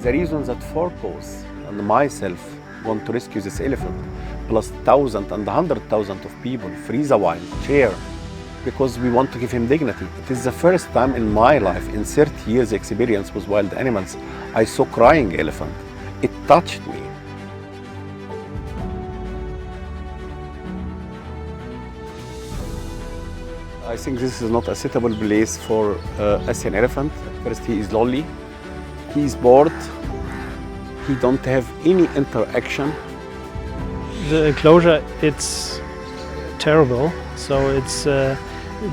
The reason that PAWS and myself want to rescue this elephant, plus thousands and 100,000 of people, free the wild, Cher, because we want to give him dignity. It is the first time in my life, in 30 years experience with wild animals, I saw crying elephant. It touched me. I think this is not a suitable place for Asian elephant. First, he is lonely, he is bored, he don't have any interaction. The enclosure, it's terrible, so it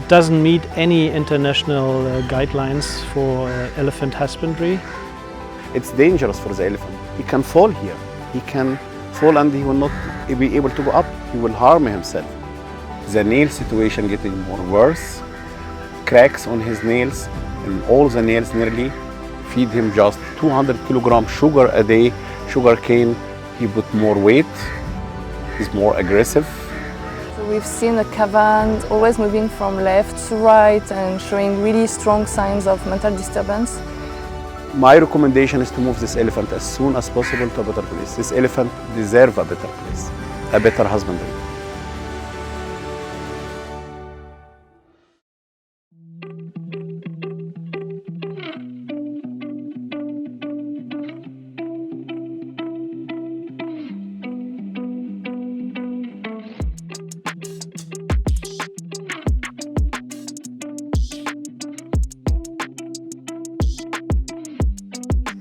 doesn't meet any international guidelines for elephant husbandry. It's dangerous for the elephant. He can fall here. He can fall and he will not be able to go up. He will harm himself. The nail situation getting more worse. Cracks on his nails, and all the nails nearly. Feed him just 200 kilogram sugar a day, sugar cane. He put more weight. He's more aggressive. So we've seen a Kaavan always moving from left to right and showing really strong signs of mental disturbance. My recommendation is to move this elephant as soon as possible to a better place. This elephant deserves a better place, a better husbandry.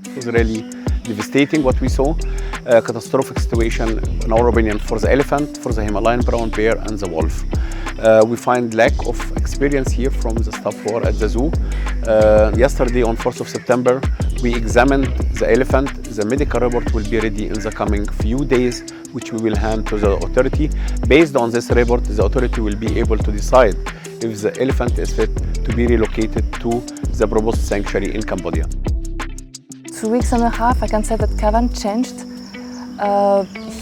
It was really devastating what we saw, a catastrophic situation in our opinion for the elephant, for the Himalayan brown bear and the wolf. We find lack of experience here from the staff who are at the zoo. Yesterday on 4th of September we examined the elephant. The medical report will be ready in the coming few days, which we will hand to the authority. Based on this report, the authority will be able to decide if the elephant is fit to be relocated to the proposed sanctuary in Cambodia. 2 weeks and a half, I can say that Kaavan changed.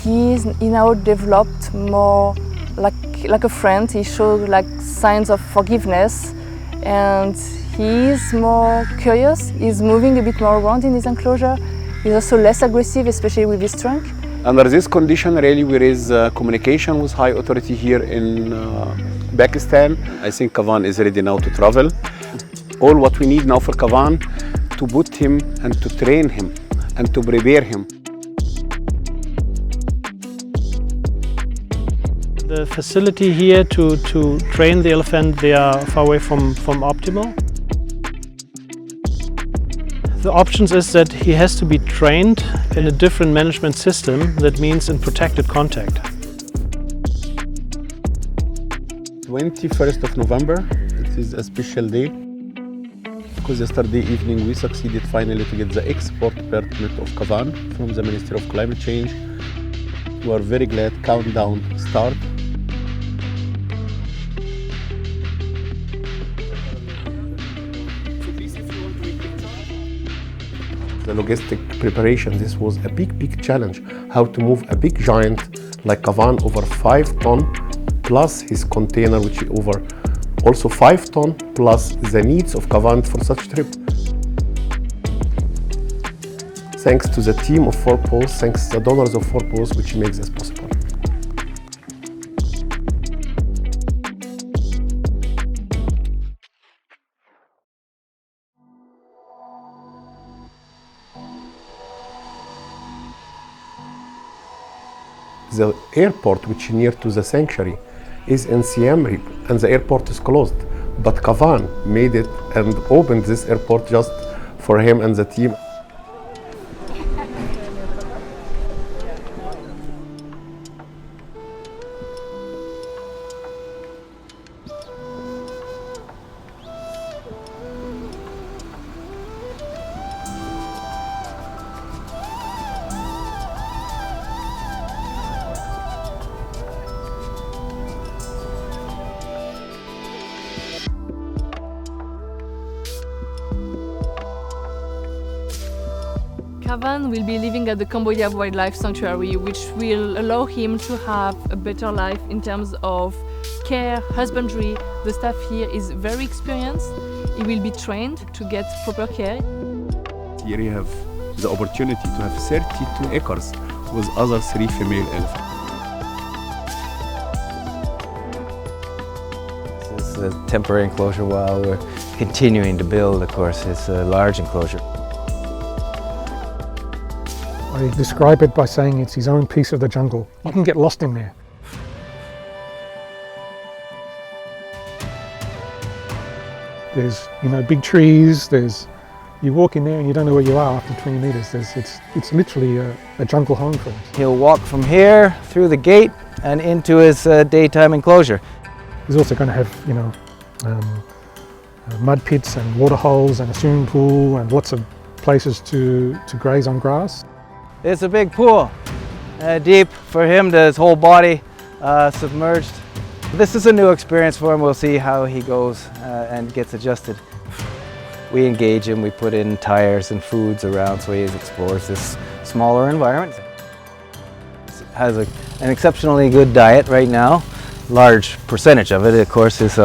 He now developed more like a friend. He showed like signs of forgiveness, and he's more curious. He's moving a bit more around in his enclosure. He's also less aggressive, especially with his trunk. Under this condition, really, we raise communication with high authority here in Pakistan. I think Kaavan is ready now to travel. All what we need now for Kaavan, to put him and to train him and to prepare him. The facility here to train the elephant, they are far away from optimal. The options is that he has to be trained in a different management system, that means in protected contact. 21st of November, it is a special day, because yesterday evening we succeeded finally to get the export permit of Kaavan from the Ministry of Climate Change. We are very glad. Countdown start. The logistic preparation, this was a big challenge. How to move a big giant like Kaavan over 5 tons, plus his container which is over also 5 tons, plus the needs of Kaavan for such trip. Thanks to the team of PAWS, thanks to the donors of PAWS, which makes this possible. The airport, which is near to the sanctuary, is in Siem Reap and the airport is closed. But Kaavan made it and opened this airport just for him and the team. Kaavan will be living at the Cambodia Wildlife Sanctuary, which will allow him to have a better life in terms of care, husbandry. The staff here is very experienced. He will be trained to get proper care. Here you have the opportunity to have 32 acres with other 3 female elephants. This is a temporary enclosure while we're continuing to build, of course. It's a large enclosure. I describe it by saying it's his own piece of the jungle. You can get lost in there. There's, big trees. You walk in there and you don't know where you are after 20 meters. It's literally a jungle home for us. He'll walk from here through the gate and into his daytime enclosure. He's also going to have, mud pits and water holes and a swimming pool and lots of places to graze on grass. It's a big pool, deep for him, his whole body submerged. This is a new experience for him. We'll see how he goes and gets adjusted. We engage him, we put in tires and foods around so he explores this smaller environment. Has an exceptionally good diet right now. Large percentage of it, of course, is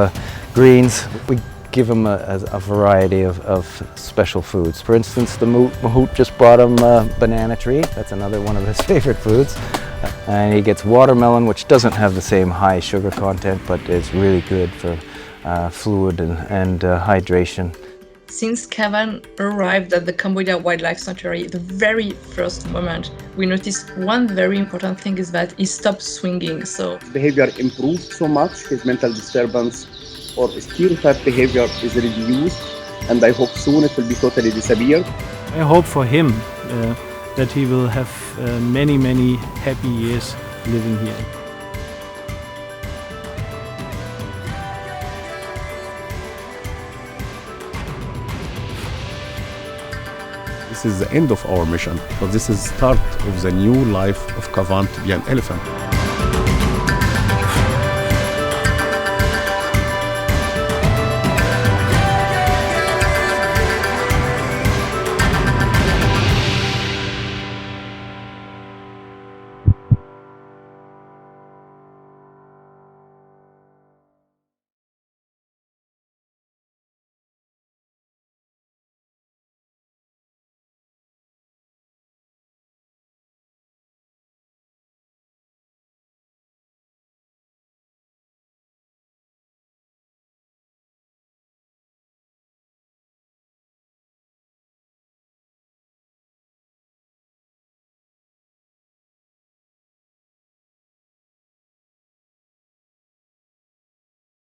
greens. We give him a variety of special foods. For instance, the mahout just brought him a banana tree. That's another one of his favorite foods. And he gets watermelon, which doesn't have the same high sugar content, but is really good for fluid and hydration. Since Kaavan arrived at the Cambodia Wildlife Sanctuary, the very first moment we noticed one very important thing is that he stopped swinging. So Behavior improved so much, his mental disturbance or stereotype behavior is reduced, and I hope soon it will be totally disappear. I hope for him that he will have many, many happy years living here. This is the end of our mission, but this is the start of the new life of Kaavan to be an elephant.